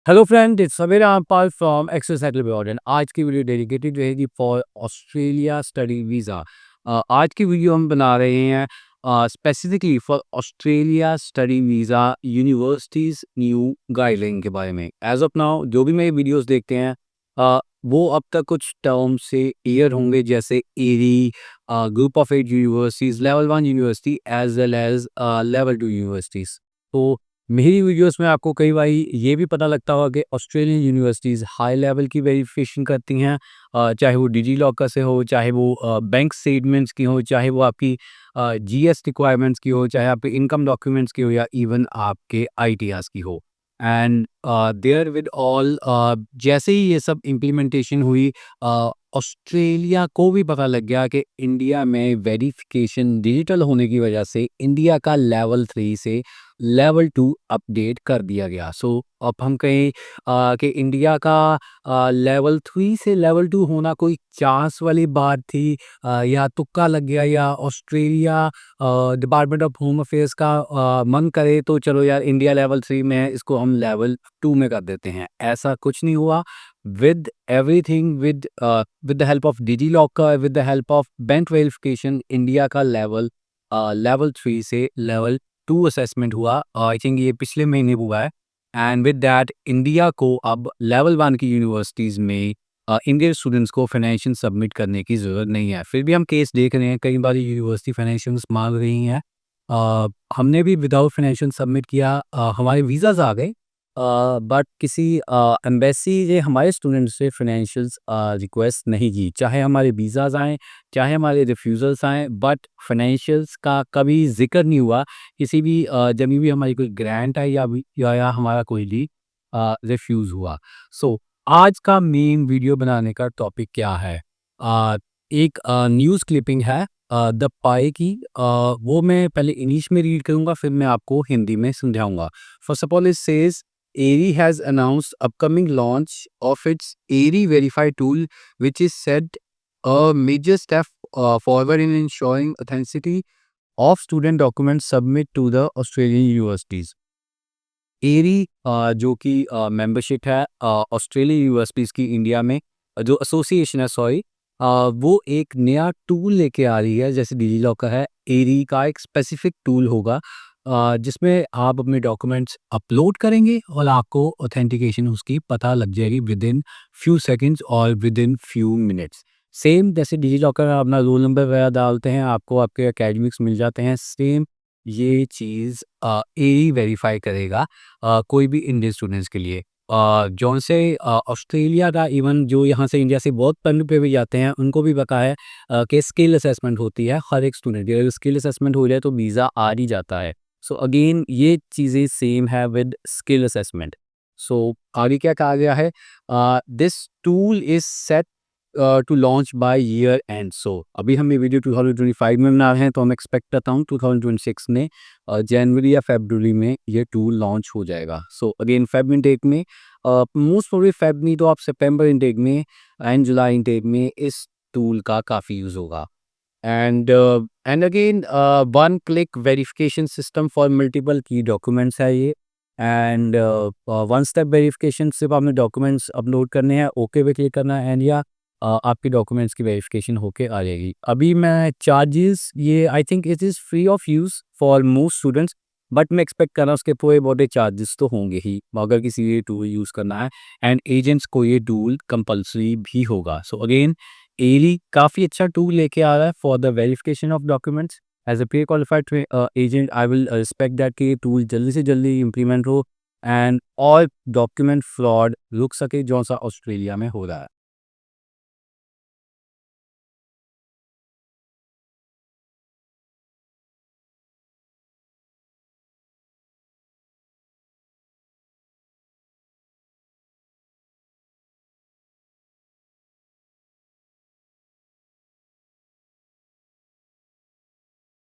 Hello friend, it's Sameer Rampal from access cycle and आज की video dedicated रहेगी फॉर ऑस्ट्रेलिया स्टडी वीज़ा। आज की वीडियो हम बना रहे हैं specifically for Australia study visa universities new guideline के बारे में। एज ऑफ नाउ जो भी मेरे वीडियोस देखते हैं वो अब तक कुछ टर्म से एयर होंगे, जैसे एरी, group of 8 universities, level 1 university as well as level 2 universities. तो मेरी वीडियोस में आपको कई बार ये भी पता लगता होगा कि ऑस्ट्रेलियन यूनिवर्सिटीज़ हाई लेवल की वेरिफिकेशन करती हैं, चाहे वो डिजी लॉकर से हो, चाहे वो बैंक स्टेटमेंट्स की हो, चाहे वो आपकी जीएस रिक्वायरमेंट्स की हो, चाहे आपके इनकम डॉक्यूमेंट्स की हो, या इवन आपके आईटीआरस की हो। एंड देयर विद ऑल जैसे ही ये सब इम्प्लीमेंटेशन हुई, ऑस्ट्रेलिया को भी पता लग गया कि इंडिया में वेरिफिकेशन डिजिटल होने की वजह से इंडिया का लेवल 3 से लेवल 2 अपडेट कर दिया गया। सो अब हम कहें कि इंडिया का लेवल 3 से लेवल 2 होना कोई चांस वाली बात थी, या तुक्का लग गया, या Australia department of home affairs का मन करे तो चलो यार इंडिया लेवल 3 में है, इसको हम लेवल 2 में कर देते हैं। ऐसा कुछ नहीं हुआ। With everything, with the help of DigiLocker, with the help of bank verification, India का लेवल 3 से लेवल 2 असेसमेंट हुआ। आई थिंक ये पिछले महीने हुआ है। एंड विद दैट इंडिया को अब लेवल 1 की यूनिवर्सिटीज़ में इंडियन स्टूडेंट्स को फाइनेंशियल सबमिट करने की ज़रूरत नहीं है। फिर भी हम केस देख रहे हैं, कई बार यूनिवर्सिटी फाइनेंशियल्स मांग रही हैं। हमने भी विदाउट फाइनेंशियल सबमिट किया, हमारे वीज़ाज़ आ गए, बट किसी एम्बेसी ने हमारे स्टूडेंट्स से फाइनेंशियल्स रिक्वेस्ट नहीं की। चाहे हमारे वीज़ाज़ आएँ, चाहे हमारे रिफ्यूज़ल्स आएँ, बट फाइनेंशियल्स का कभी ज़िक्र नहीं हुआ। किसी भी जब भी हमारी कोई ग्रांट आई, या हमारा कोई भी रिफ्यूज़ हुआ। सो आज का मेन वीडियो बनाने का टॉपिक क्या है? अ, एक न्यूज़ क्लिपिंग है द पाई की। वो मैं पहले इंग्लिश में रीड करूँगा, फिर मैं आपको हिंदी में समझाऊँगा। First of all it says, एरी has announced upcoming launch of its ARI Verify tool, which is said a major step forward in ensuring authenticity of student documents submit to the Australian universities. एरी जो कि membership है Australia universities की India में, जो association है, sorry, वो एक नया टूल लेके आ रही है। जैसे डिजी लॉकर है, एरी का एक स्पेसिफिक टूल होगा जिसमें आप अपने डॉक्यूमेंट्स अपलोड करेंगे और आपको ऑथेंटिकेशन उसकी पता लग जाएगी विद इन फ्यू सेकंड्स और with in few minutes. Same जैसे डिजी लॉकर में अपना रोल नंबर वगैरह डालते हैं, आपको आपके एकेडमिक्स मिल जाते हैं, सेम ये चीज़ एरी वेरीफाई करेगा कोई भी इंडियन स्टूडेंट्स के लिए। जौन से ऑस्ट्रेलिया का, इवन जो यहाँ से इंडिया से बहुत पढ़ने पे भी जाते हैं, उनको भी पता है कि स्किल असेसमेंट होती है हर एक स्टूडेंट की। अगर स्किल असेसमेंट हो जाए तो वीज़ा आ ही जाता है। सो अगेन ये चीज़ें सेम है विद स्किल असेसमेंट। सो आगे क्या कहा गया है? This tool is set to launch by year end. So अभी हम ये वीडियो 2025 में बना रहे हैं, तो हम एक्सपेक्ट करता हूँ 2026 में जनवरी या फरवरी में ये टूल लॉन्च हो जाएगा। सो अगेन फेब इनटेक में, मोस्ट प्रोबेबली फेब नहीं तो आप सितंबर इनटेक में एंड जुलाई इनटेक में इस टूल का काफ़ी यूज़ होगा। And again one click verification system for multiple की डॉक्यूमेंट्स है ये। एंड वन स्टेप वेरिफिकेशन, सिर्फ आपने डॉक्यूमेंट्स अपलोड करने हैं, ओके पे क्लिक करना है, एंड या आपके डॉक्यूमेंट्स की वेरिफिकेशन होके आ जाएगी। अभी मैं चार्जेस, ये I think it is free of use for most students, but मैं एक्सपेक्ट कर रहा हूँ उसके पूरे बड़े चार्जेस तो होंगे ही अगर किसी ये टूल यूज़ करना है, एंड एजेंट्स को ये टूल कंपलसरी भी होगा। सो अगेन एरी काफ़ी अच्छा टूल लेके आ रहा है for the verification of documents. As a pre qualified agent I will respect that कि ये टूल जल्दी से जल्दी इम्प्लीमेंट हो एंड और डॉक्यूमेंट फ्रॉड रुक सके जो सा ऑस्ट्रेलिया में हो रहा है।